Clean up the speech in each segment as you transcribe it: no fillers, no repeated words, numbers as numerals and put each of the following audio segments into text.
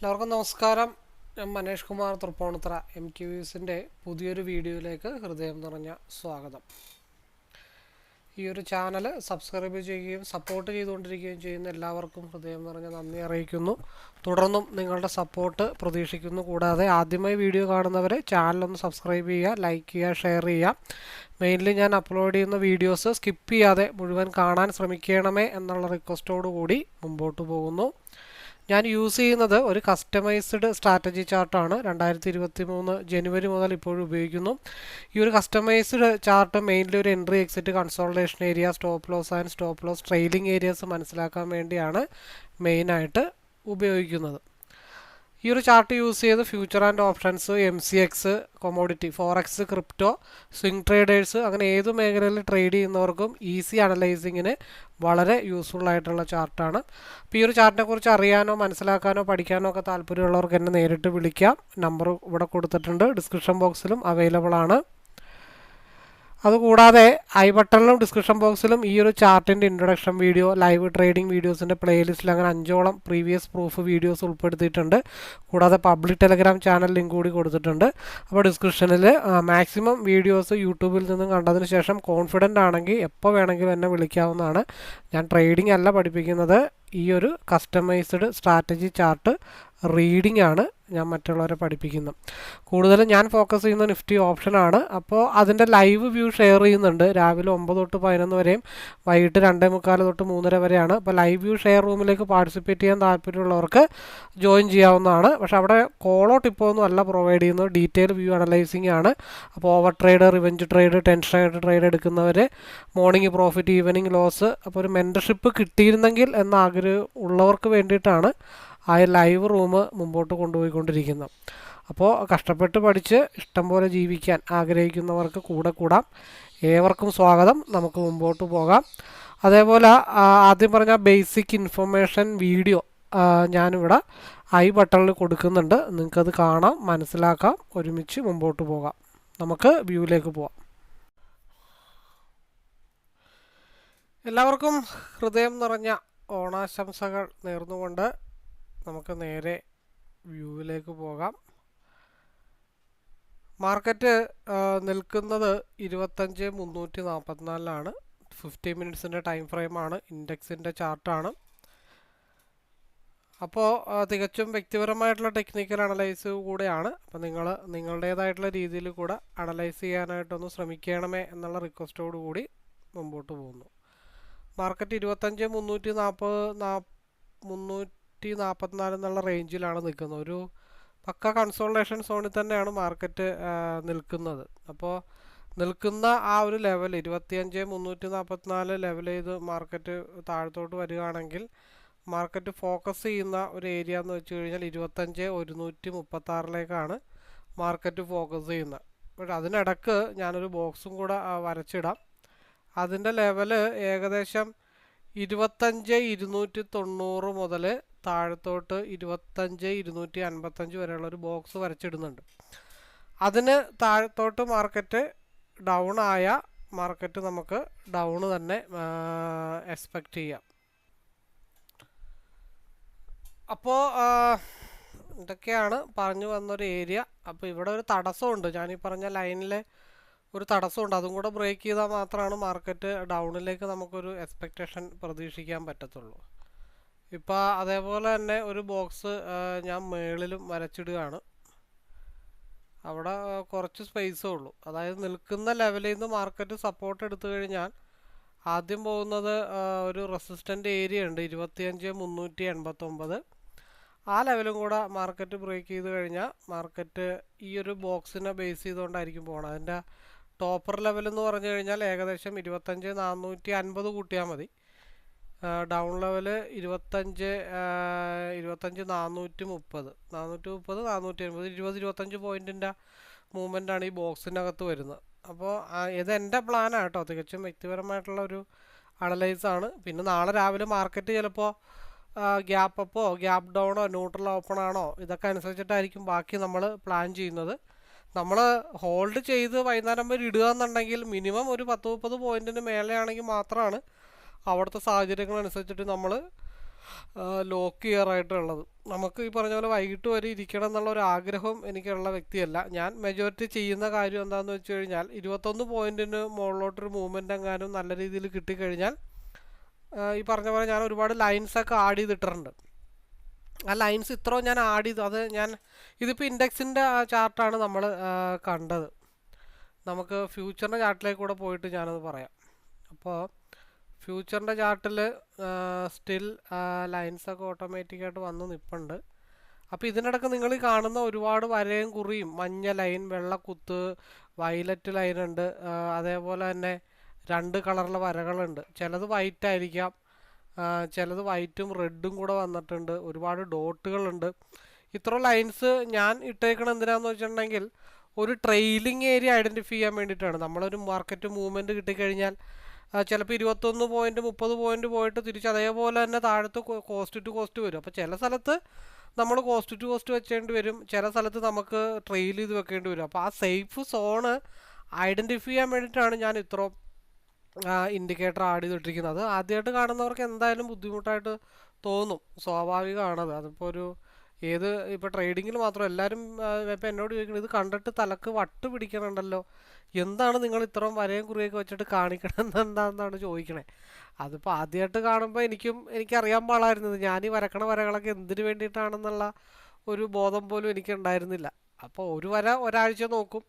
എല്ലാവർക്കും നമസ്കാരം. ഞാൻ മനേഷ് കുമാർ തൃപ്പൂണിത്തുറ MTVസിൻ്റെ പുതിയൊരു വീഡിയോയിലേക്ക് ഹൃദയം നിറഞ്ഞ സ്വാഗതം. ഈ ഒരു ചാനൽ സബ്സ്ക്രൈബ് ചെയ്യുകയും സപ്പോർട്ട് ചെയ്തുകൊണ്ടിരിക്കുകയും ചെയ്യുന്ന എല്ലാവർക്കും ഹൃദയം നിറഞ്ഞ നന്ദി അറിയിക്കുന്നു. തുടർന്നും നിങ്ങളുടെ സപ്പോർട്ട് പ്രതീക്ഷിക്കുന്നു. കൂടാതെ ആദ്യമായി വീഡിയോ കാണുന്നവരെ ചാനലൊന്ന് സബ്സ്ക്രൈബ് ചെയ്യുക, ലൈക്ക് ചെയ്യുക, ഷെയർ ചെയ്യുക. മെയിൻലി ഞാൻ അപ്ലോഡ് ചെയ്യുന്ന വീഡിയോസ് സ്കിപ്പ് ചെയ്യാതെ മുഴുവൻ കാണാൻ ശ്രമിക്കണമേ എന്നുള്ള റിക്വസ്റ്റോടു കൂടി മുമ്പോട്ട് പോകുന്നു. ഞാൻ യൂസ് ചെയ്യുന്നത് ഒരു കസ്റ്റമൈസ്ഡ് സ്ട്രാറ്റജി ചാർട്ടാണ്. 2023 ജനുവരി മുതൽ ഇപ്പോഴും ഉപയോഗിക്കുന്നു. ഈ ഒരു കസ്റ്റമൈസ്ഡ് ചാർട്ട് മെയിൻലി ഒരു entry, exit, consultation area, stop loss and stop loss trailing areas മനസ്സിലാക്കാൻ വേണ്ടിയാണ് മെയിനായിട്ട് ഉപയോഗിക്കുന്നത്. ഈ ഒരു ചാർട്ട് യൂസ് ചെയ്ത് future and options, MCX, commodity, forex, crypto, swing traders അങ്ങനെ ഏത് മേഖലയിൽ ട്രേഡ് ചെയ്യുന്നവർക്കും ഈസി അനലൈസിങ്ങിന് വളരെ യൂസ്ഫുൾ ആയിട്ടുള്ള ചാർട്ടാണ്. അപ്പോൾ ഈ ഒരു ചാർട്ടിനെ കുറിച്ച് അറിയാനോ മനസ്സിലാക്കാനോ പഠിക്കാനോ ഒക്കെ താല്പര്യമുള്ളവർക്ക് എന്നെ നേരിട്ട് വിളിക്കാം. നമ്പർ ഇവിടെ കൊടുത്തിട്ടുണ്ട്, ഡിസ്ക്രിപ്ഷൻ ബോക്സിലും അവൈലബിൾ ആണ്. അതുകൂടാതെ ഐ ബട്ടണിലും ഡിസ്ക്രിപ്ഷൻ ബോക്സിലും ഈ ഒരു ചാർട്ടിൻ്റെ ഇൻട്രൊഡക്ഷൻ വീഡിയോ, ലൈവ് ട്രേഡിംഗ് വീഡിയോസിൻ്റെ പ്ലേലിസ്റ്റിൽ അങ്ങനെ 5ഓളം പ്രീവിയസ് പ്രൂഫ് വീഡിയോസ് ഉൾപ്പെടുത്തിയിട്ടുണ്ട്. കൂടാതെ പബ്ലിക് ടെലഗ്രാം ചാനൽ ലിങ്ക് കൂടി കൊടുത്തിട്ടുണ്ട്. അപ്പോൾ ഡിസ്ക്രിപ്ഷനിൽ മാക്സിമം വീഡിയോസ് യൂട്യൂബിൽ നിന്നും കണ്ടതിന് ശേഷം കോൺഫിഡൻ്റ് ആണെങ്കിൽ എപ്പോൾ വേണമെങ്കിലും എന്നെ വിളിക്കാവുന്നതാണ്. ഞാൻ ട്രേഡിംഗ് അല്ല പഠിപ്പിക്കുന്നത്, ഈ ഒരു കസ്റ്റമൈസ്ഡ് സ്ട്രാറ്റജി ചാർട്ട് റീഡിംഗ് ആണ് ഞാൻ മറ്റുള്ളവരെ പഠിപ്പിക്കുന്നത്. കൂടുതലും ഞാൻ ഫോക്കസ് ചെയ്യുന്ന നിഫ്റ്റി ഓപ്ഷനാണ്. അപ്പോൾ അതിൻ്റെ ലൈവ് വ്യൂ ഷെയർ ചെയ്യുന്നുണ്ട്. രാവിലെ 9 തൊട്ട് 11 വരെയും വൈകിട്ട് 2:45 തൊട്ട് 3:30 വരെയാണ്. അപ്പോൾ ലൈവ് വ്യൂ ഷെയർ റൂമിലേക്ക് പാർട്ടിസിപ്പേറ്റ് ചെയ്യാൻ താല്പര്യമുള്ളവർക്ക് ജോയിൻ ചെയ്യാവുന്നതാണ്. പക്ഷേ അവിടെ കോളോ ടിപ്പോ ഒന്നും അല്ല പ്രൊവൈഡ് ചെയ്യുന്നത്, ഡീറ്റെയിൽ വ്യൂ അനലൈസിങ് ആണ്. അപ്പോൾ over trade, revenge trade, tension ആയിട്ട് ട്രേഡ് എടുക്കുന്നവർ, മോർണിംഗ് പ്രോഫിറ്റ്, ഈവനിങ് ലോസ്, അപ്പോൾ ഒരു മെൻറ്റർഷിപ്പ് കിട്ടിയിരുന്നെങ്കിൽ എന്ന ആഗ്രഹം ഉള്ളവർക്ക് വേണ്ടിയിട്ടാണ് ആ ലൈവ് റൂം മുമ്പോട്ട് കൊണ്ടുപോയിക്കൊണ്ടിരിക്കുന്നത്. അപ്പോൾ കഷ്ടപ്പെട്ട് പഠിച്ച് ഇഷ്ടം പോലെ ജീവിക്കാൻ ആഗ്രഹിക്കുന്നവർക്ക് കൂടെ കൂടാം. ഏവർക്കും സ്വാഗതം. നമുക്ക് മുമ്പോട്ട് പോകാം. അതേപോലെ ആദ്യം പറഞ്ഞ ബേസിക് ഇൻഫർമേഷൻ വീഡിയോ ഞാനിവിടെ ഐ ബട്ടണിൽ കൊടുക്കുന്നുണ്ട്. നിങ്ങൾക്കത് കാണാം, മനസ്സിലാക്കാം, ഒരുമിച്ച് മുമ്പോട്ട് പോകാം. നമുക്ക് വ്യൂവിലേക്ക് പോകാം. എല്ലാവർക്കും ഹൃദയം നിറഞ്ഞ ഓണാശംസകൾ നേർന്നുകൊണ്ട് നമുക്ക് നേരെ വ്യൂവിലേക്ക് പോകാം. മാർക്കറ്റ് നിൽക്കുന്നത് 25,344 50 മിനിറ്റ്സിൻ്റെ ടൈം ഫ്രെയിമാണ്. ഇൻഡെക്സിൻ്റെ ചാർട്ടാണ്. അപ്പോൾ തികച്ചും വ്യക്തിപരമായിട്ടുള്ള ടെക്നിക്കൽ അനലൈസ് കൂടെയാണ്. അപ്പോൾ നിങ്ങൾ നിങ്ങളുടേതായിട്ടുള്ള രീതിയിൽ കൂടെ അനലൈസ് ചെയ്യാനായിട്ടൊന്ന് ശ്രമിക്കണമേ എന്നുള്ള റിക്വസ്റ്റോടു കൂടി മുമ്പോട്ട് പോകുന്നു. മാർക്കറ്റ് 25,344 എന്നുള്ള റേഞ്ചിലാണ് നിൽക്കുന്നത്. ഒരു പക്ക കൺസോൾട്ടേഷൻ സോണിൽ തന്നെയാണ് മാർക്കറ്റ് നിൽക്കുന്നത്. അപ്പോൾ നിൽക്കുന്ന ആ ഒരു ലെവൽ 25,344 ലെവൽ ചെയ്ത് മാർക്കറ്റ് താഴത്തോട്ട് വരികയാണെങ്കിൽ മാർക്കറ്റ് ഫോക്കസ് ചെയ്യുന്ന ഒരു ഏരിയ എന്ന് വെച്ച് കഴിഞ്ഞാൽ 25,136 മാർക്കറ്റ് ഫോക്കസ് ചെയ്യുന്നത്. പക്ഷേ അതിനിടക്ക് ഞാനൊരു ബോക്സും കൂടെ വരച്ചിടാം. അതിൻ്റെ ലെവല് ഏകദേശം 25,290 മുതൽ താഴത്തോട്ട് 25,255 വരെയുള്ളൊരു ബോക്സ് വരച്ചിടുന്നുണ്ട്. അതിന് താഴത്തോട്ട് മാർക്കറ്റ് ഡൗൺ ആയ മാർക്കറ്റ് നമുക്ക് ഡൗൺ തന്നെ എക്സ്പെക്റ്റ് ചെയ്യാം. അപ്പോൾ ഇതൊക്കെയാണ് പറഞ്ഞു വന്നൊരു ഏരിയ. അപ്പോൾ ഇവിടെ ഒരു തടസ്സമുണ്ട്, ഞാനീ പറഞ്ഞ ലൈനിൽ ഒരു തടസ്സമുണ്ട്. അതും കൂടെ ബ്രേക്ക് ചെയ്താൽ മാത്രമാണ് മാർക്കറ്റ് ഡൗണിലേക്ക് നമുക്കൊരു എക്സ്പെക്റ്റേഷൻ പ്രതീക്ഷിക്കാൻ പറ്റത്തുള്ളൂ. ഇപ്പോൾ അതേപോലെ തന്നെ ഒരു ബോക്സ് ഞാൻ മേളിലും വരച്ചിടുകയാണ്. അവിടെ കുറച്ച് സ്പേസേ ഉള്ളൂ. അതായത് നിൽക്കുന്ന ലെവലിൽ നിന്ന് മാർക്കറ്റ് സപ്പോർട്ട് എടുത്തു കഴിഞ്ഞാൽ ആദ്യം പോകുന്നത് ഒരു റെസിസ്റ്റൻ്റ് ഏരിയ ഉണ്ട് 25,389. ആ ലെവലും കൂടെ മാർക്കറ്റ് ബ്രേക്ക് ചെയ്ത് കഴിഞ്ഞാൽ മാർക്കറ്റ് ഈ ഒരു ബോക്സിനെ ബേസ് ചെയ്തുകൊണ്ടായിരിക്കും പോകണം. അതിൻ്റെ ടോപ്പർ ലെവൽ എന്ന് പറഞ്ഞു കഴിഞ്ഞാൽ ഏകദേശം 25,450 കൂട്ടിയാൽ മതി. ഡൗൺ ലെവൽ 25,430, 430, 480, 20-25 പോയിൻറ്റിൻ്റെ മൂവ്മെൻ്റാണ് ഈ ബോക്സിനകത്ത് വരുന്നത്. അപ്പോൾ ഇതെൻ്റെ പ്ലാനാണ് കേട്ടോ, തികച്ചും വ്യക്തിപരമായിട്ടുള്ള ഒരു അനലൈസാണ്. പിന്നെ നാളെ രാവിലെ മാർക്കറ്റ് ചിലപ്പോൾ ഗ്യാപ്പ് അപ്പോ, ഗ്യാപ്പ് ഡൗണോ, ന്യൂട്രൽ ഓപ്പൺ ആണോ, ഇതൊക്കെ അനുസരിച്ചിട്ടായിരിക്കും ബാക്കി നമ്മൾ പ്ലാൻ ചെയ്യുന്നത്. നമ്മൾ ഹോൾഡ് ചെയ്ത് വൈകുന്നേരം വരെ ഇടുക എന്നുണ്ടെങ്കിൽ മിനിമം ഒരു 10-30 പോയിൻറ്റിന് മേലെയാണെങ്കിൽ മാത്രമാണ് അവിടുത്തെ സാഹചര്യങ്ങളനുസരിച്ചിട്ട് നമ്മൾ ലോക്ക് ചെയ്യാറായിട്ടുള്ളത്. നമുക്ക് ഈ പറഞ്ഞ പോലെ വൈകിട്ട് വരെ ഇരിക്കണം എന്നുള്ള ഒരു ആഗ്രഹം എനിക്കുള്ള വ്യക്തിയല്ല. ഞാൻ മെജോറിറ്റി ചെയ്യുന്ന കാര്യം എന്താണെന്ന് വെച്ച് കഴിഞ്ഞാൽ 21 പോയിന്റിന് മുകളിലോട്ടൊരു മൂവ്മെൻ്റ് എങ്ങാനും നല്ല രീതിയിൽ കിട്ടിക്കഴിഞ്ഞാൽ ഈ പറഞ്ഞ പോലെ ഞാൻ ഒരുപാട് ലൈൻസൊക്കെ ആഡ് ചെയ്തിട്ടുണ്ട്. ആ ലൈൻസ് ഇത്രയും ഞാൻ ആഡ് ചെയ്തു. അത് ഞാൻ ഇതിപ്പോൾ ഇൻഡെക്സിൻ്റെ ചാർട്ടാണ് നമ്മൾ കണ്ടത്. നമുക്ക് ഫ്യൂച്ചറിൻ്റെ ചാർട്ടിലേക്ക് കൂടെ പോയിട്ട് ഞാനത് പറയാം. അപ്പോൾ ഫ്യൂച്ചറിൻ്റെ ചാർട്ടിൽ സ്റ്റിൽ ലൈൻസൊക്കെ ഓട്ടോമാറ്റിക്കായിട്ട് വന്ന് നിൽപ്പുണ്ട്. അപ്പോൾ ഇതിനിടയ്ക്ക് നിങ്ങൾ ഈ കാണുന്ന ഒരുപാട് വരയും കുറിയും, മഞ്ഞ ലൈൻ, വെള്ളക്കുത്ത്, വയലറ്റ് ലൈനുണ്ട്, അതേപോലെ തന്നെ 2 കളറിലെ വരകളുണ്ട്. ചിലത് വൈറ്റ് ആയിരിക്കാം, ചിലത് വൈറ്റും റെഡും കൂടെ വന്നിട്ടുണ്ട്, ഒരുപാട് ഡോട്ടുകളുണ്ട്. ഇത്ര ലൈൻസ് ഞാൻ ഇട്ടേക്കണം എന്തിനാന്ന് വെച്ചിട്ടുണ്ടെങ്കിൽ ഒരു ട്രെയിലിംഗ് ഏരിയ ഐഡൻറ്റിഫൈ ചെയ്യാൻ വേണ്ടിയിട്ടാണ്. നമ്മളൊരു മാർക്കറ്റ് മൂവ്മെൻറ്റ് കിട്ടിക്കഴിഞ്ഞാൽ ചിലപ്പോൾ 21 പോയിൻറ്റ് 30 പോയിൻറ്റ് പോയിട്ട് തിരിച്ച് അതേപോലെ തന്നെ താഴത്ത് കോസ്റ്റ് ടു കോസ്റ്റ് വരും. അപ്പോൾ ചില സ്ഥലത്ത് നമ്മൾ കോസ്റ്റ് ടു കോസ്റ്റ് വെച്ചേണ്ടി വരും, ചില സ്ഥലത്ത് നമുക്ക് ട്രെയിൽ ചെയ്ത് വെക്കേണ്ടി വരും. അപ്പോൾ ആ സേഫ് സോണ് ഐഡൻറ്റിഫൈ ചെയ്യാൻ വേണ്ടിയിട്ടാണ് ഞാൻ ഇത്ര ഇൻഡിക്കേറ്റർ ആഡ് ചെയ്തിട്ടിരിക്കുന്നത്. ആദ്യമായിട്ട് കാണുന്നവർക്ക് എന്തായാലും ബുദ്ധിമുട്ടായിട്ട് തോന്നും, സ്വാഭാവികമാണത്. അതിപ്പോൾ ഇപ്പോൾ ട്രേഡിങ്ങിൽ മാത്രം എല്ലാവരും ഇപ്പോൾ എന്നോട് ചോദിക്കുന്നത് ഇത് കണ്ടിട്ട് തലക്ക് വട്ട് പിടിക്കണുണ്ടല്ലോ, എന്താണ് നിങ്ങൾ ഇത്രയും വരയും കുറിയൊക്കെ വെച്ചിട്ട് കാണിക്കണമെന്ന് എന്താണെന്നാണ് ചോദിക്കണേ. അതിപ്പോൾ ആദ്യമായിട്ട് കാണുമ്പോൾ എനിക്കറിയാൻ പാടായിരുന്നത് ഞാൻ ഈ വരക്കണ വരകളൊക്കെ എന്തിനു വേണ്ടിയിട്ടാണെന്നുള്ള ഒരു ബോധം പോലും എനിക്കുണ്ടായിരുന്നില്ല. അപ്പോൾ ഒരു വര ഒരാഴ്ച നോക്കും,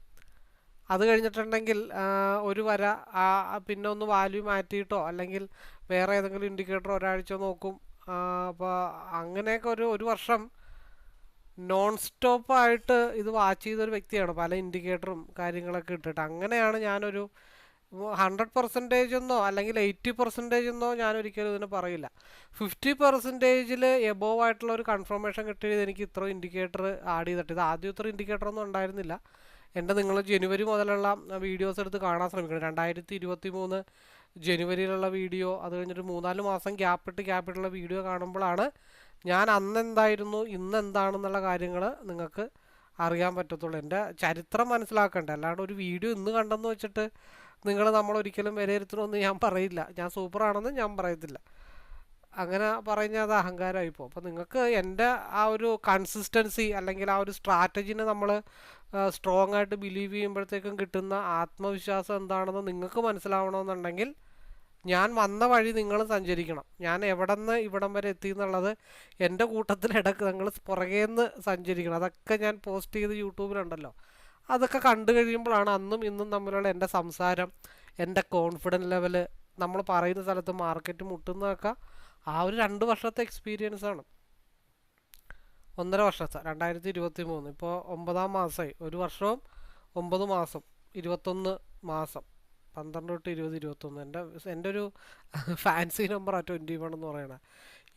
അത് കഴിഞ്ഞിട്ടുണ്ടെങ്കിൽ ഒരു വര പിന്നെ ഒന്ന് വാല്യൂ മാറ്റിയിട്ടോ അല്ലെങ്കിൽ വേറെ ഏതെങ്കിലും ഇൻഡിക്കേറ്റർ ഒരാഴ്ച നോക്കും. അപ്പോൾ അങ്ങനെയൊക്കെ ഒരു വർഷം നോൺ സ്റ്റോപ്പായിട്ട് ഇത് വാച്ച് ചെയ്തൊരു വ്യക്തിയാണ്, പല ഇൻഡിക്കേറ്ററും കാര്യങ്ങളൊക്കെ ഇട്ടിട്ട്. അങ്ങനെയാണ് ഞാനൊരു 100% എന്നോ അല്ലെങ്കിൽ 80% എന്നോ ഞാനൊരിക്കലും ഇതിന് പറയില്ല. 50% എബോവ് ആയിട്ടുള്ള ഒരു കൺഫർമേഷൻ കിട്ടിയത് എനിക്ക് ഇത്ര ഇൻഡിക്കേറ്റർ ആഡ് ചെയ്തിട്ട്. ഇത് ആദ്യം ഇത്ര ഇൻഡിക്കേറ്ററൊന്നും ഉണ്ടായിരുന്നില്ല. നിങ്ങൾ ജനുവരി മുതലുള്ള വീഡിയോസ് എടുത്ത് കാണാൻ ശ്രമിക്കണം. 2023 ജനുവരിയിലുള്ള വീഡിയോ, അത് കഴിഞ്ഞിട്ട് 3-4 മാസം ഗ്യാപ്പിട്ടുള്ള വീഡിയോ കാണുമ്പോഴാണ് ഞാൻ അന്നെന്തായിരുന്നു ഇന്ന് എന്താണെന്നുള്ള കാര്യങ്ങൾ നിങ്ങൾക്ക് അറിയാൻ പറ്റത്തുള്ളൂ. എൻ്റെ ചരിത്രം മനസ്സിലാക്കണ്ടേ, അല്ലാണ്ട് ഒരു വീഡിയോ ഇന്ന് കണ്ടെന്ന് വെച്ചിട്ട് നമ്മളൊരിക്കലും വിലയിരുത്തണമെന്ന് ഞാൻ പറയില്ല. ഞാൻ സൂപ്പറാണെന്ന് ഞാൻ പറയത്തില്ല. അങ്ങനെ പറഞ്ഞാൽ അത് അഹങ്കാരമായിപ്പോൾ. അപ്പോൾ നിങ്ങൾക്ക് എൻ്റെ ആ ഒരു കൺസിസ്റ്റൻസി അല്ലെങ്കിൽ ആ ഒരു സ്ട്രാറ്റജിനെ നമ്മൾ സ്ട്രോങ് ആയിട്ട് ബിലീവ് ചെയ്യുമ്പോഴത്തേക്കും കിട്ടുന്ന ആത്മവിശ്വാസം എന്താണെന്ന് നിങ്ങൾക്ക് മനസ്സിലാവണമെന്നുണ്ടെങ്കിൽ ഞാൻ വന്ന വഴി നിങ്ങൾ സഞ്ചരിക്കണം. ഞാൻ എവിടെ നിന്ന് ഇവിടം വരെ എത്തി എന്നുള്ളത് എൻ്റെ കൂട്ടത്തിലിടക്ക് നിങ്ങൾ പുറകേന്ന് സഞ്ചരിക്കണം. അതൊക്കെ ഞാൻ പോസ്റ്റ് ചെയ്ത് യൂട്യൂബിലുണ്ടല്ലോ. അതൊക്കെ കണ്ടു കഴിയുമ്പോഴാണ് അന്നും ഇന്നും തമ്മിലുള്ള എൻ്റെ സംസാരം, എൻ്റെ കോൺഫിഡൻസ് ലെവല്, നമ്മൾ പറയുന്ന സ്ഥലത്ത് മാർക്കറ്റ് മുട്ടുന്നതൊക്കെ ആ ഒരു 2 വർഷത്തെ എക്സ്പീരിയൻസാണ്. 1.5 വർഷത്തെ 2023 ഇപ്പോൾ 9-ാം മാസമായി. 1 വർഷവും 9 മാസം 21 മാസം 12 തൊട്ട് 20 21. എൻ്റെ ഒരു ഫാൻസി നമ്പർ 21 എന്ന് പറയണത്.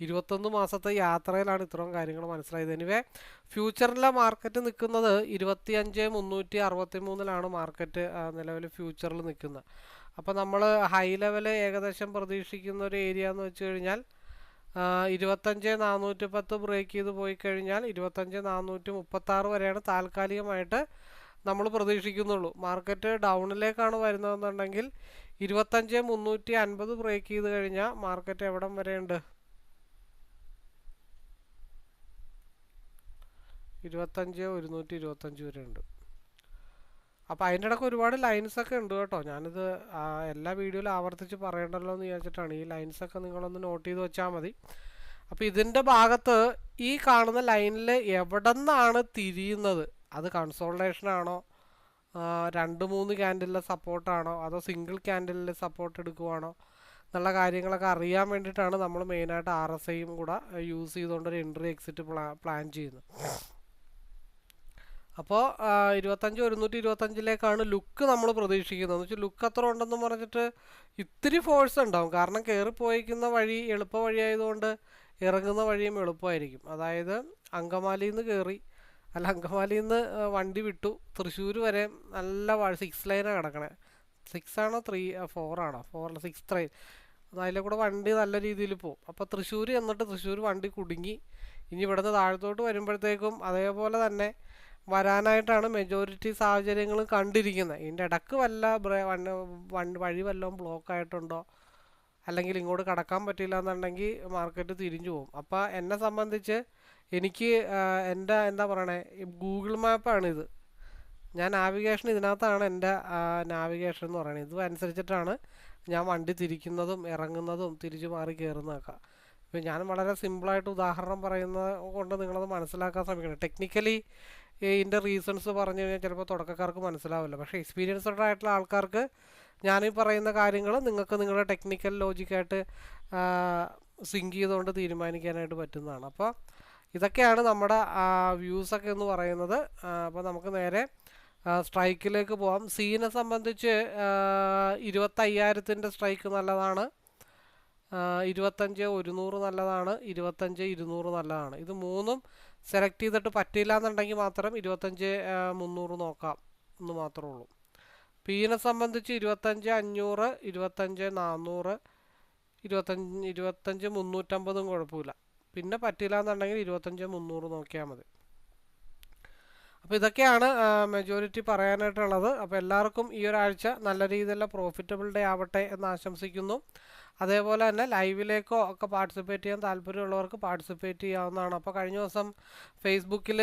21 മാസത്തെ യാത്രയിലാണ് ഇത്രയും കാര്യങ്ങൾ മനസ്സിലായത്. എനിവേ ഫ്യൂച്ചറിലെ മാർക്കറ്റ് നിൽക്കുന്നത് 25,363 മാർക്കറ്റ് നിലവിൽ ഫ്യൂച്ചറിൽ നിൽക്കുന്നത്. അപ്പോൾ നമ്മൾ ഹൈ ലെവൽ ഏകദേശം പ്രതീക്ഷിക്കുന്ന ഒരു ഏരിയ എന്ന് വെച്ച് കഴിഞ്ഞാൽ 25,410 ബ്രേക്ക് ചെയ്ത് പോയി കഴിഞ്ഞാൽ 25,436 വരെയാണ് താൽക്കാലികമായിട്ട് നമ്മൾ പ്രതീക്ഷിക്കുന്നുള്ളൂ. മാർക്കറ്റ് ഡൗണിലേക്കാണ് വരുന്നതെന്നുണ്ടെങ്കിൽ 25,350 ബ്രേക്ക് ചെയ്ത് കഴിഞ്ഞാൽ മാർക്കറ്റ് എവിടം വരെയുണ്ട്? 25,125 വരെ ഉണ്ട്. അപ്പോൾ അതിൻ്റെ ഇടയ്ക്ക് ഒരുപാട് ലൈൻസൊക്കെ ഉണ്ട് കേട്ടോ. ഞാനിത് എല്ലാ വീഡിയോയിലും ആവർത്തിച്ച് പറയണ്ടല്ലോ എന്ന് വിചാരിച്ചിട്ടാണ്. ഈ ലൈൻസൊക്കെ നിങ്ങളൊന്ന് നോട്ട് ചെയ്ത് വെച്ചാൽ മതി. അപ്പോൾ ഇതിൻ്റെ ഭാഗത്ത് ഈ കാണുന്ന ലൈനിൽ എവിടെ നിന്നാണ് തിരിയുന്നത്, അത് കൺസോൾട്ടേഷനാണോ, 2-3 ക്യാൻഡിലെ സപ്പോർട്ടാണോ, അതോ സിംഗിൾ ക്യാൻഡിലിൽ സപ്പോർട്ട് എടുക്കുവാണോ എന്നുള്ള കാര്യങ്ങളൊക്കെ അറിയാൻ വേണ്ടിയിട്ടാണ് നമ്മൾ മെയിനായിട്ട് RSIയും കൂടെ യൂസ് ചെയ്തുകൊണ്ടൊരു എൻട്രി എക്സിറ്റ് പ്ലാൻ ചെയ്യുന്നത്. അപ്പോൾ 25,125 ലുക്ക് നമ്മൾ പ്രതീക്ഷിക്കുന്നത്. എന്ന് വെച്ചാൽ ലുക്ക് അത്ര ഉണ്ടെന്ന് പറഞ്ഞിട്ട് ഇത്തിരി ഫോഴ്സ് ഉണ്ടാവും. കാരണം കയറിപ്പോയിക്കുന്ന വഴി എളുപ്പ വഴിയായതുകൊണ്ട് ഇറങ്ങുന്ന വഴിയും എളുപ്പമായിരിക്കും. അതായത് അങ്കമാലിയിൽ നിന്ന് അങ്കമാലിയിൽ നിന്ന് വണ്ടി വിട്ടു തൃശ്ശൂർ വരെ നല്ല 6 ലൈനാണ് കിടക്കണേ. 6 ആണോ 4 ആണോ 6 ട്രെയിൻ, അതിലെ കൂടെ വണ്ടി നല്ല രീതിയിൽ പോകും. അപ്പോൾ തൃശ്ശൂർ എന്നിട്ട് തൃശ്ശൂർ വണ്ടി കുടുങ്ങി. ഇനി ഇവിടുന്ന് താഴത്തോട്ട് വരുമ്പോഴത്തേക്കും അതേപോലെ തന്നെ വരാനായിട്ടാണ് മെജോറിറ്റി സാഹചര്യങ്ങൾ കണ്ടിരിക്കുന്നത്. ഇതിൻ്റെ ഇടക്ക് വഴി വല്ലതും ബ്ലോക്ക് ആയിട്ടുണ്ടോ, അല്ലെങ്കിൽ ഇങ്ങോട്ട് കടക്കാൻ പറ്റില്ല എന്നുണ്ടെങ്കിൽ മാർക്കറ്റ് തിരിഞ്ഞു പോകും. അപ്പോൾ എന്നെ സംബന്ധിച്ച് എനിക്ക് എൻ്റെ എന്താ പറയണേ, ഗൂഗിൾ മാപ്പാണിത്. ഞാൻ നാവിഗേഷൻ ഇതിനകത്താണ് എൻ്റെ നാവിഗേഷൻ എന്ന് പറയുന്നത്. ഇത് അനുസരിച്ചിട്ടാണ് ഞാൻ വണ്ടി തിരിക്കുന്നതും ഇറങ്ങുന്നതും തിരിച്ചു മാറി കയറുന്നതൊക്കെ. ഇപ്പം ഞാൻ വളരെ സിമ്പിളായിട്ട് ഉദാഹരണം പറയുന്നത് കൊണ്ട് നിങ്ങളത് മനസ്സിലാക്കാൻ ശ്രമിക്കണം. ടെക്നിക്കലി ഇതിൻ്റെ റീസൺസ് പറഞ്ഞു കഴിഞ്ഞാൽ ചിലപ്പോൾ തുടക്കക്കാർക്ക് മനസ്സിലാവില്ല. പക്ഷേ എക്സ്പീരിയൻസ്ഡ് ആയിട്ടുള്ള ആൾക്കാർക്ക് ഞാനീ പറയുന്ന കാര്യങ്ങൾ നിങ്ങൾക്ക് നിങ്ങളുടെ ടെക്നിക്കൽ ലോജിക്കായിട്ട് സിങ്ക് ചെയ്തുകൊണ്ട് തീരുമാനിക്കാനായിട്ട് പറ്റുന്നതാണ്. അപ്പോൾ ഇതൊക്കെയാണ് നമ്മുടെ വ്യൂസൊക്കെ എന്ന് പറയുന്നത്. അപ്പോൾ നമുക്ക് നേരെ സ്ട്രൈക്കിലേക്ക് പോകാം. സീനെ സംബന്ധിച്ച് 25,000 സ്ട്രൈക്ക് നല്ലതാണ്, 25,100 നല്ലതാണ്, 25,200 നല്ലതാണ്. ഇത് മൂന്നും സെലക്ട് ചെയ്തിട്ട് പറ്റില്ല എന്നുണ്ടെങ്കിൽ മാത്രം 25,300 നോക്കാം എന്ന് മാത്രമേ ഉള്ളൂ. പീനെ സംബന്ധിച്ച് 25,500, 25,400, 25,350 കുഴപ്പമില്ല. പിന്നെ പറ്റില്ല എന്നുണ്ടെങ്കിൽ 25,300 നോക്കിയാൽ മതി. അപ്പോൾ ഇതൊക്കെയാണ് മെജോറിറ്റി പറയാനായിട്ടുള്ളത്. അപ്പോൾ എല്ലാവർക്കും ഈ ഒരാഴ്ച നല്ല രീതിയിലുള്ള പ്രോഫിറ്റബിൾ ഡേ ആവട്ടെ എന്ന് ആശംസിക്കുന്നു. അതേപോലെ തന്നെ ലൈവിലേക്കോ ഒക്കെ പാർട്ടിസിപ്പേറ്റ് ചെയ്യാൻ താല്പര്യമുള്ളവർക്ക് പാർട്ടിസിപ്പേറ്റ് ചെയ്യാവുന്നതാണ്. അപ്പോൾ കഴിഞ്ഞ ദിവസം ഫേസ്ബുക്കിൽ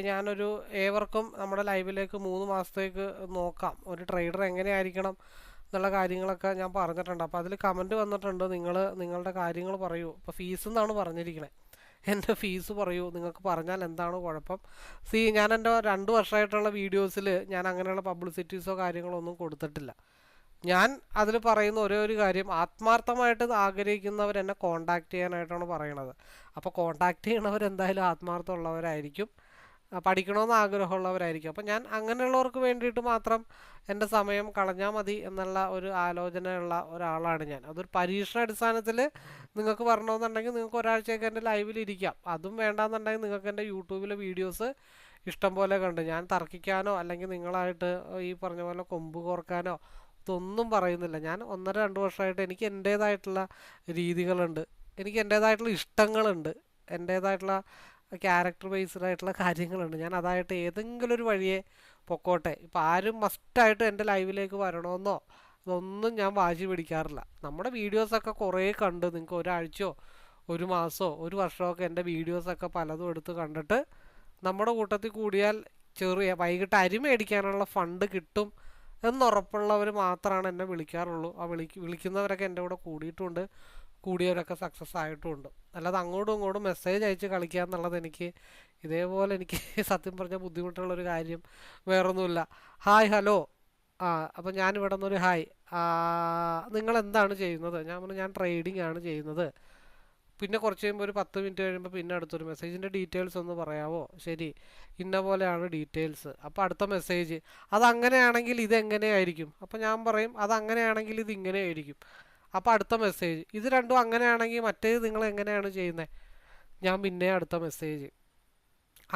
ഞാനൊരു ഏവർക്കും നമ്മുടെ ലൈവിലേക്ക് 3 മാസത്തേക്ക് നോക്കാം, ഒരു ട്രേഡർ എങ്ങനെയായിരിക്കണം എന്നുള്ള കാര്യങ്ങളൊക്കെ ഞാൻ പറഞ്ഞിട്ടുണ്ട്. അപ്പോൾ അതിൽ കമൻറ്റ് വന്നിട്ടുണ്ട്, നിങ്ങളുടെ കാര്യങ്ങൾ പറയൂ. അപ്പോൾ ഫീസ് എന്നാണ് പറഞ്ഞിരിക്കുന്നത്. എൻ്റെ ഫീസ് പറയൂ, നിങ്ങൾക്ക് പറഞ്ഞാൽ എന്താണ് കുഴപ്പം. ഞാൻ എൻ്റെ 2 വർഷമായിട്ടുള്ള വീഡിയോസിൽ ഞാൻ അങ്ങനെയുള്ള പബ്ലിസിറ്റീസോ കാര്യങ്ങളോ ഒന്നും കൊടുത്തിട്ടില്ല. ഞാൻ അതിൽ പറയുന്ന ഒരേ ഒരു കാര്യം, ആത്മാർത്ഥമായിട്ട് ആഗ്രഹിക്കുന്നവർ എന്നെ കോൺടാക്റ്റ് ചെയ്യാനായിട്ടാണ് പറയണത്. അപ്പോൾ കോൺടാക്റ്റ് ചെയ്യണവരെന്തായാലും ആത്മാർത്ഥമുള്ളവരായിരിക്കും, പഠിക്കണമെന്ന് ആഗ്രഹമുള്ളവരായിരിക്കും. അപ്പം ഞാൻ അങ്ങനെയുള്ളവർക്ക് വേണ്ടിയിട്ട് മാത്രം എൻ്റെ സമയം കളഞ്ഞാൽ മതി എന്നുള്ള ഒരു ആലോചനയുള്ള ഒരാളാണ് ഞാൻ. അതൊരു പരീക്ഷണാടിസ്ഥാനത്തിൽ നിങ്ങൾക്ക് വരണമെന്നുണ്ടെങ്കിൽ നിങ്ങൾക്ക് ഒരാഴ്ചയൊക്കെ എൻ്റെ ലൈവിൽ ഇരിക്കാം. അതും വേണ്ടാന്നുണ്ടെങ്കിൽ നിങ്ങൾക്ക് എൻ്റെ യൂട്യൂബിലെ വീഡിയോസ് ഇഷ്ടം പോലെ കണ്ട് ഞാൻ തർക്കിക്കാനോ അല്ലെങ്കിൽ നിങ്ങളായിട്ട് ഈ പറഞ്ഞ പോലെ കൊമ്പ് കോർക്കാനോ ഇതൊന്നും പറയുന്നില്ല. ഞാൻ 1.5-2 വർഷമായിട്ട് എനിക്ക് എൻ്റേതായിട്ടുള്ള രീതികളുണ്ട്, എനിക്ക് എൻ്റേതായിട്ടുള്ള ഇഷ്ടങ്ങളുണ്ട്, എൻ്റേതായിട്ടുള്ള ക്യാരക്ടർ ബേസ്ഡ് ആയിട്ടുള്ള കാര്യങ്ങളുണ്ട്. ഞാൻ അതായിട്ട് ഏതെങ്കിലും ഒരു വഴിയെ പൊക്കോട്ടെ. ഇപ്പോൾ ആരും മസ്റ്റായിട്ട് എൻ്റെ ലൈവിലേക്ക് വരണമെന്നോ അതൊന്നും ഞാൻ വാശി പിടിക്കാറില്ല. നമ്മുടെ വീഡിയോസൊക്കെ കുറേ കണ്ട് നിങ്ങൾക്ക് ഒരാഴ്ചയോ 1 മാസമോ 1 വർഷമൊക്കെ എൻ്റെ വീഡിയോസൊക്കെ പലതും എടുത്ത് കണ്ടിട്ട് നമ്മുടെ കൂട്ടത്തിൽ കൂടിയാൽ ചെറിയ വൈകിട്ട് അരി മേടിക്കാനുള്ള ഫണ്ട് കിട്ടും എന്നുറപ്പുള്ളവർ മാത്രമാണ് എന്നെ വിളിക്കാറുള്ളൂ. ആ വിളിക്കുന്നവരൊക്കെ എൻ്റെ കൂടെ കൂടിയിട്ടുണ്ട്, കൂടിയവരൊക്കെ സക്സസ് ആയിട്ടുമുണ്ട്. അല്ലാതെ അങ്ങോട്ടും ഇങ്ങോട്ടും മെസ്സേജ് അയച്ച് കളിക്കുക എന്നുള്ളത് എനിക്ക് ഇതേപോലെ എനിക്ക് സത്യം പറഞ്ഞാൽ ബുദ്ധിമുട്ടുള്ളൊരു കാര്യം വേറൊന്നുമില്ല. ഹായ് ഹലോ, അപ്പോൾ ഞാനിവിടെ നിന്നൊരു ഹായ്, നിങ്ങളെന്താണ് ചെയ്യുന്നത്? ഞാൻ പറഞ്ഞു ഞാൻ ട്രേഡിംഗ് ആണ് ചെയ്യുന്നത്. പിന്നെ കുറച്ച് കഴിയുമ്പോൾ ഒരു 10 മിനിറ്റ് കഴിയുമ്പോൾ പിന്നെ അടുത്തൊരു മെസ്സേജിൻ്റെ ഡീറ്റെയിൽസ് ഒന്ന് പറയാമോ? ശരി, ഇന്ന പോലെയാണ് ഡീറ്റെയിൽസ്. അപ്പോൾ അടുത്ത മെസ്സേജ്, അതങ്ങനെയാണെങ്കിൽ ഇതെങ്ങനെയായിരിക്കും? അപ്പോൾ ഞാൻ പറയും അതങ്ങനെയാണെങ്കിൽ ഇതിങ്ങനെയായിരിക്കും. അപ്പോൾ അടുത്ത മെസ്സേജ്, ഇത് രണ്ടും അങ്ങനെയാണെങ്കിൽ മറ്റേത് നിങ്ങൾ എങ്ങനെയാണ് ചെയ്യുന്നത്? ഞാൻ പിന്നെ അടുത്ത മെസ്സേജ്.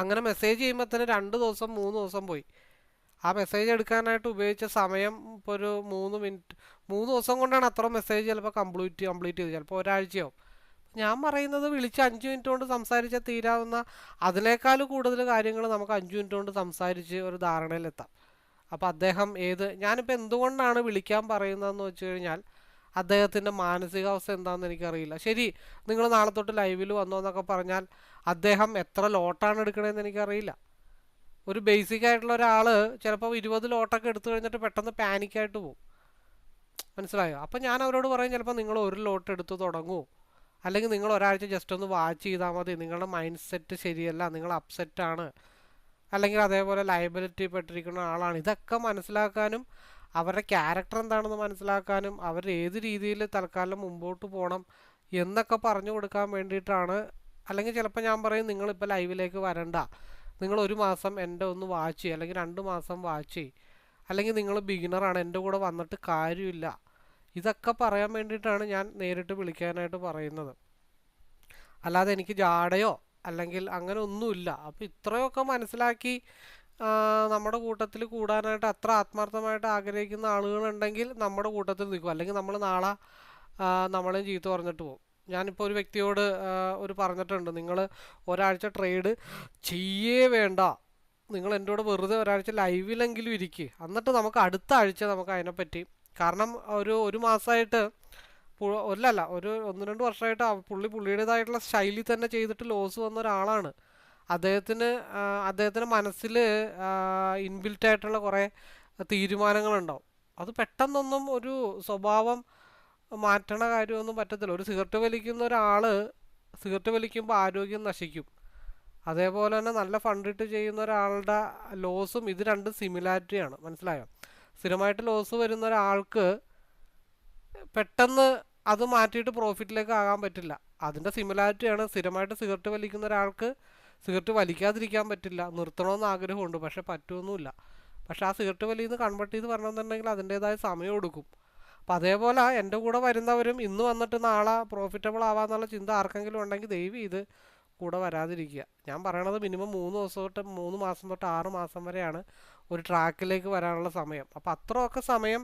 അങ്ങനെ മെസ്സേജ് ചെയ്യുമ്പോൾ തന്നെ 2 ദിവസം 3 ദിവസം പോയി. ആ മെസ്സേജ് എടുക്കാനായിട്ട് ഉപയോഗിച്ച സമയം ഇപ്പോൾ ഒരു 3 മിനിറ്റ്, 3 ദിവസം കൊണ്ടാണ് അത്ര മെസ്സേജ് ചിലപ്പോൾ കംപ്ലീറ്റ് ചെയ്ത്, ചിലപ്പോൾ ഒരാഴ്ചയാവും. ഞാൻ പറയുന്നത് വിളിച്ച് 5 മിനിറ്റ് കൊണ്ട് സംസാരിച്ചാൽ തീരാവുന്ന അതിനേക്കാൾ കൂടുതൽ കാര്യങ്ങൾ നമുക്ക് 5 മിനിറ്റ് കൊണ്ട് സംസാരിച്ച് ഒരു ധാരണയിലെത്താം. അപ്പോൾ അദ്ദേഹം ഞാനിപ്പോൾ എന്തുകൊണ്ടാണ് വിളിക്കാൻ പറയുന്നതെന്ന് വെച്ച് കഴിഞ്ഞാൽ അദ്ദേഹത്തിൻ്റെ മാനസികാവസ്ഥ എന്താണെന്ന് എനിക്കറിയില്ല. ശരി, നിങ്ങൾ നാളെ തൊട്ട് ലൈവിൽ വന്നോ എന്നൊക്കെ പറഞ്ഞാൽ അദ്ദേഹം എത്ര ലോട്ടാണ് എടുക്കണമെന്ന് എനിക്കറിയില്ല. ഒരു ബേസിക് ആയിട്ടുള്ള ഒരാൾ ചിലപ്പോൾ 20 ലോട്ടൊക്കെ എടുത്തു കഴിഞ്ഞിട്ട് പെട്ടെന്ന് പാനിക്കായിട്ട് പോകും, മനസ്സിലായോ? അപ്പം ഞാൻ അവരോട് പറയും, ചിലപ്പോൾ നിങ്ങൾ 1 ലോട്ട് എടുത്ത് തുടങ്ങൂ, അല്ലെങ്കിൽ നിങ്ങൾ ഒരാഴ്ച ജസ്റ്റ് ഒന്ന് വാച്ച് ചെയ്താൽ മതി, നിങ്ങളുടെ മൈൻഡ് സെറ്റ് ശരിയല്ല, നിങ്ങൾ അപ്സെറ്റാണ്, അല്ലെങ്കിൽ അതേപോലെ ലയബിലിറ്റി പെട്ടിരിക്കുന്ന ആളാണ്. ഇതൊക്കെ മനസ്സിലാക്കാനും അവരുടെ ക്യാരക്ടർ എന്താണെന്ന് മനസ്സിലാക്കാനും അവർ ഏത് രീതിയിൽ തൽക്കാലം മുമ്പോട്ട് പോകണം എന്നൊക്കെ പറഞ്ഞു കൊടുക്കാൻ വേണ്ടിയിട്ടാണ്. അല്ലെങ്കിൽ ചിലപ്പോൾ ഞാൻ പറയും നിങ്ങളിപ്പോൾ ലൈവിലേക്ക് വരണ്ട, നിങ്ങൾ 1 മാസം എൻ്റെ ഒന്ന് വാച്ച് ചെയ്യും, അല്ലെങ്കിൽ 2 മാസം വാച്ച് ചെയ്യും, അല്ലെങ്കിൽ നിങ്ങൾ ബിഗിനറാണ്, എൻ്റെ കൂടെ വന്നിട്ട് കാര്യമില്ല. ഇതൊക്കെ പറയാൻ വേണ്ടിയിട്ടാണ് ഞാൻ നേരിട്ട് വിളിക്കാനായിട്ട് പറയുന്നത്. അല്ലാതെ എനിക്ക് ജാടയോ അല്ലെങ്കിൽ അങ്ങനെ ഒന്നുമില്ല. അപ്പോൾ ഇത്രയൊക്കെ മനസ്സിലാക്കി നമ്മുടെ കൂട്ടത്തിൽ കൂടാനായിട്ട് അത്ര ആത്മാർത്ഥമായിട്ട് ആഗ്രഹിക്കുന്ന ആളുകളുണ്ടെങ്കിൽ നമ്മുടെ കൂട്ടത്തിൽ നിൽക്കും. അല്ലെങ്കിൽ നമ്മൾ നാളെ നമ്മളെയും ചീത്ത പറഞ്ഞിട്ട് പോകും. ഞാനിപ്പോൾ ഒരു വ്യക്തിയോട് പറഞ്ഞിട്ടുണ്ട്, നിങ്ങൾ ഒരാഴ്ച ട്രേഡ് ചെയ്യേ വേണ്ട, നിങ്ങൾ എൻ്റെ കൂടെ വെറുതെ ഒരാഴ്ച ലൈവിലെങ്കിലും ഇരിക്കുക, എന്നിട്ട് നമുക്ക് അടുത്ത ആഴ്ച നമുക്ക് അതിനെപ്പറ്റി, കാരണം ഒരു മാസമായിട്ട് അല്ലല്ല ഒരു 1-2 വർഷമായിട്ട് പുള്ളിയുടേതായിട്ടുള്ള ശൈലി തന്നെ ചെയ്തിട്ട് ലോസ് വന്ന ഒരാളാണ്. അദ്ദേഹത്തിന് അദ്ദേഹത്തിൻ്റെ മനസ്സിൽ ഇൻബിൽറ്റ് ആയിട്ടുള്ള കുറേ തീരുമാനങ്ങളുണ്ടാവും. അത് പെട്ടെന്നൊന്നും ഒരു സ്വഭാവം മാറ്റണ കാര്യമൊന്നും പറ്റത്തില്ല. ഒരു സിഗരറ്റ് വലിക്കുന്ന ഒരാൾ സിഗരറ്റ് വലിക്കുമ്പോൾ ആരോഗ്യം നശിക്കും. അതേപോലെ തന്നെ നല്ല ഫണ്ടിട്ട് ചെയ്യുന്ന ഒരാളുടെ ലോസും ഇത് രണ്ടും സിമിലാരിറ്റിയാണ്. മനസ്സിലായോ? സ്ഥിരമായിട്ട് ലോസ് വരുന്ന ഒരാൾക്ക് പെട്ടെന്ന് അത് മാറ്റിയിട്ട് പ്രോഫിറ്റിലേക്ക് ആകാൻ പറ്റില്ല. അതിൻ്റെ സിമിലാരിറ്റിയാണ്. സ്ഥിരമായിട്ട് സിഗരറ്റ് വലിക്കുന്ന ഒരാൾക്ക് സിഗരറ്റ് വലിക്കാതിരിക്കാൻ പറ്റില്ല. നിർത്തണമെന്ന് ആഗ്രഹമുണ്ട്, പക്ഷെ പറ്റുമൊന്നുമില്ല. പക്ഷെ ആ സിഗരറ്റ് വലിയെന്ന് കൺവേർട്ട് ചെയ്ത് വരണമെന്നുണ്ടെങ്കിൽ അതിൻ്റേതായ സമയം എടുക്കും. അപ്പം അതേപോലെ എൻ്റെ കൂടെ വരുന്നവരും ഇന്ന് വന്നിട്ട് നാളെ പ്രോഫിറ്റബിൾ ആവാന്നുള്ള ചിന്ത ആർക്കെങ്കിലും ഉണ്ടെങ്കിൽ ദയവ് ഇത് കൂടെ വരാതിരിക്കുക. ഞാൻ പറയണത് മിനിമം 3 മാസം തൊട്ട് 6 മാസം വരെയാണ് ഒരു ട്രാക്കിലേക്ക് വരാനുള്ള സമയം. അപ്പോൾ അത്രയൊക്കെ സമയം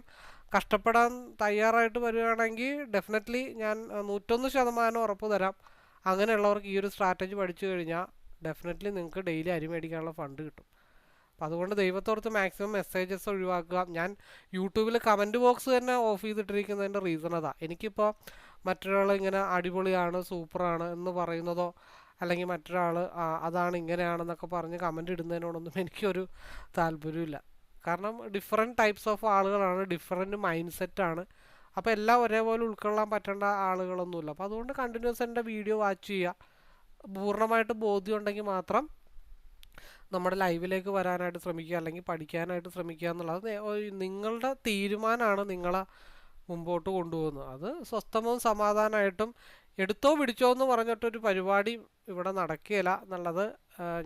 കഷ്ടപ്പെടാൻ തയ്യാറായിട്ട് വരികയാണെങ്കിൽ ഡെഫിനറ്റ്ലി ഞാൻ 101% ഉറപ്പ് തരാം. അങ്ങനെയുള്ളവർക്ക് ഈ ഒരു സ്ട്രാറ്റജി പഠിച്ചു കഴിഞ്ഞാൽ ഡെഫിനറ്റ്ലി നിങ്ങൾക്ക് ഡെയിലി അരി മേടിക്കാനുള്ള ഫണ്ട് കിട്ടും. അപ്പോൾ അതുകൊണ്ട് ദൈവത്തോർത്ത് മാക്സിമം മെസ്സേജസ് ഒഴിവാക്കുക. ഞാൻ യൂട്യൂബിൽ കമൻറ്റ് ബോക്സ് തന്നെ ഓഫ് ചെയ്തിട്ടിരിക്കുന്നതിൻ്റെ റീസൺ അതാ. എനിക്കിപ്പോൾ മറ്റൊരാൾ ഇങ്ങനെ അടിപൊളിയാണ് സൂപ്പറാണ് എന്ന് പറയുന്നതോ അല്ലെങ്കിൽ മറ്റൊരാൾ അതാണ് ഇങ്ങനെയാണെന്നൊക്കെ പറഞ്ഞ് കമൻ്റ് ഇടുന്നതിനോടൊന്നും എനിക്കൊരു താല്പര്യമില്ല. കാരണം ഡിഫറെൻറ്റ് ടൈപ്സ് ഓഫ് ആളുകളാണ്, ഡിഫറെൻറ്റ് മൈൻഡ് സെറ്റാണ്. അപ്പോൾ എല്ലാം ഒരേപോലെ ഉൾക്കൊള്ളാൻ പറ്റേണ്ട ആളുകളൊന്നുമില്ല. അപ്പോൾ അതുകൊണ്ട് കണ്ടിന്യൂസ് എൻ്റെ വീഡിയോ വാച്ച് ചെയ്യുക. പൂർണ്ണമായിട്ട് ബോധ്യം ഉണ്ടെങ്കിൽ മാത്രം നമ്മുടെ ലൈവിലേക്ക് വരാനായിട്ട് ശ്രമിക്കുക, അല്ലെങ്കിൽ പഠിക്കാനായിട്ട് ശ്രമിക്കുക എന്നുള്ളത് നിങ്ങളുടെ തീരുമാനമാണ് നിങ്ങളെ മുമ്പോട്ട് കൊണ്ടുപോകുന്നത്. അത് സ്വസ്ഥവും സമാധാനമായിട്ടും എടുത്തോ പിടിച്ചോ എന്ന് പറഞ്ഞിട്ടൊരു പരിപാടി ഇവിടെ നടക്കുകയില്ല എന്നുള്ളത്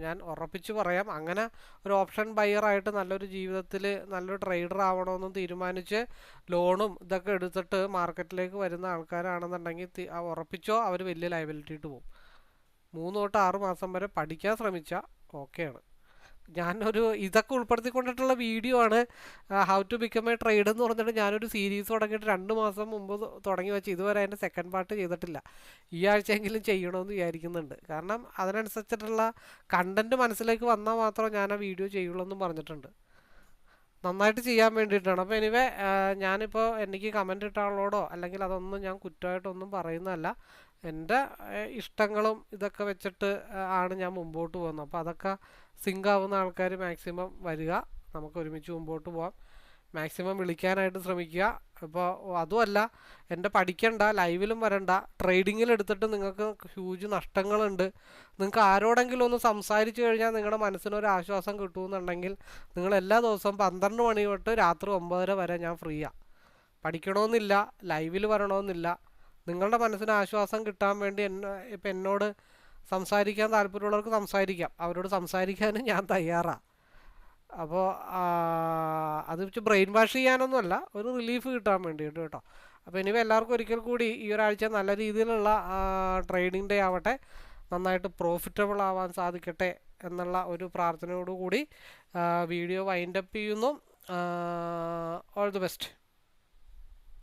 ഞാൻ ഉറപ്പിച്ച് പറയാം. അങ്ങനെ ഒരു ഓപ്ഷൻ ബയറായിട്ട് നല്ലൊരു ജീവിതത്തിൽ നല്ലൊരു ട്രേഡർ ആവണമെന്നും തീരുമാനിച്ച് ലോണും ഇതൊക്കെ എടുത്തിട്ട് മാർക്കറ്റിലേക്ക് വരുന്ന ആൾക്കാരാണെന്നുണ്ടെങ്കിൽ ഉറപ്പിച്ചോ അവർ വലിയ ലയബിലിറ്റിയിട്ട് പോകും. 3 തൊട്ട് 6 മാസം വരെ പഠിക്കാൻ ശ്രമിച്ചാൽ ഓക്കെയാണ്. ഞാനൊരു ഇതൊക്കെ ഉൾപ്പെടുത്തിക്കൊണ്ടിട്ടുള്ള വീഡിയോ ആണ് how to become a trade എന്ന് പറഞ്ഞിട്ട് ഞാനൊരു സീരീസ് തുടങ്ങിയിട്ട് 2 മാസം മുമ്പ് തുടങ്ങി വെച്ച് ഇതുവരെ അതിൻ്റെ സെക്കൻഡ് പാർട്ട് ചെയ്തിട്ടില്ല. ഈ ആഴ്ചയെങ്കിലും ചെയ്യണമെന്ന് വിചാരിക്കുന്നുണ്ട്. കാരണം അതിനനുസരിച്ചിട്ടുള്ള കണ്ടൻറ്റ് മനസ്സിലേക്ക് വന്നാൽ മാത്രം ഞാൻ ആ വീഡിയോ ചെയ്യുള്ളൂ എന്നും പറഞ്ഞിട്ടുണ്ട്. നന്നായിട്ട് ചെയ്യാൻ വേണ്ടിയിട്ടാണ്. അപ്പോൾ എനിവേ ഞാനിപ്പോൾ എനിക്ക് കമൻ്റ് ഇട്ട ആളോടോ അല്ലെങ്കിൽ അതൊന്നും ഞാൻ കുറ്റമായിട്ടൊന്നും പറയുന്നതല്ല. എൻ്റെ ഇഷ്ടങ്ങളും ഇതൊക്കെ വെച്ചിട്ട് ആണ് ഞാൻ മുമ്പോട്ട് പോകുന്നത്. അപ്പോൾ അതൊക്കെ സിങ്ക് ആവുന്ന ആൾക്കാർ മാക്സിമം വരിക, നമുക്ക് ഒരുമിച്ച് മുമ്പോട്ട് പോകാം. മാക്സിമം വിളിക്കാനായിട്ട് ശ്രമിക്കുക. ഇപ്പോൾ അതുമല്ല, എൻ്റെ പഠിക്കണ്ട, ലൈവിലും വരണ്ട, ട്രേഡിങ്ങിൽ എടുത്തിട്ട് നിങ്ങൾക്ക് ഹ്യൂജ് നഷ്ടങ്ങളുണ്ട്. നിങ്ങൾക്ക് ആരോടെങ്കിലും ഒന്ന് സംസാരിച്ച് കഴിഞ്ഞാൽ നിങ്ങളുടെ മനസ്സിനൊരു ആശ്വാസം കിട്ടുമെന്നുണ്ടെങ്കിൽ നിങ്ങൾ എല്ലാ ദിവസവും 12 മണി തൊട്ട് രാത്രി 9:30 വരെ ഞാൻ ഫ്രീയാണ്. പഠിക്കണമെന്നില്ല, ലൈവിൽ വരണമെന്നില്ല. നിങ്ങളുടെ മനസ്സിന് ആശ്വാസം കിട്ടാൻ വേണ്ടി ഇപ്പം എന്നോട് സംസാരിക്കാൻ താല്പര്യമുള്ളവർക്ക് സംസാരിക്കാം. അവരോട് സംസാരിക്കാനും ഞാൻ തയ്യാറാണ്. അപ്പോൾ അത് വെച്ച് ബ്രെയിൻ വാഷ് ചെയ്യാനൊന്നുമല്ല, ഒരു റിലീഫ് കിട്ടാൻ വേണ്ടിയിട്ട് കേട്ടോ. അപ്പോൾ ഇനി എല്ലാവർക്കും ഒരിക്കൽ കൂടി ഈ ഒരാഴ്ച നല്ല രീതിയിലുള്ള ട്രേഡിംഗ് ഡേ ആവട്ടെ, നന്നായിട്ട് പ്രോഫിറ്റബിൾ ആവാൻ സാധിക്കട്ടെ എന്നുള്ള ഒരു പ്രാർത്ഥനയോടുകൂടി വീഡിയോ വൈൻഡപ്പ് ചെയ്യുന്നു. All the best.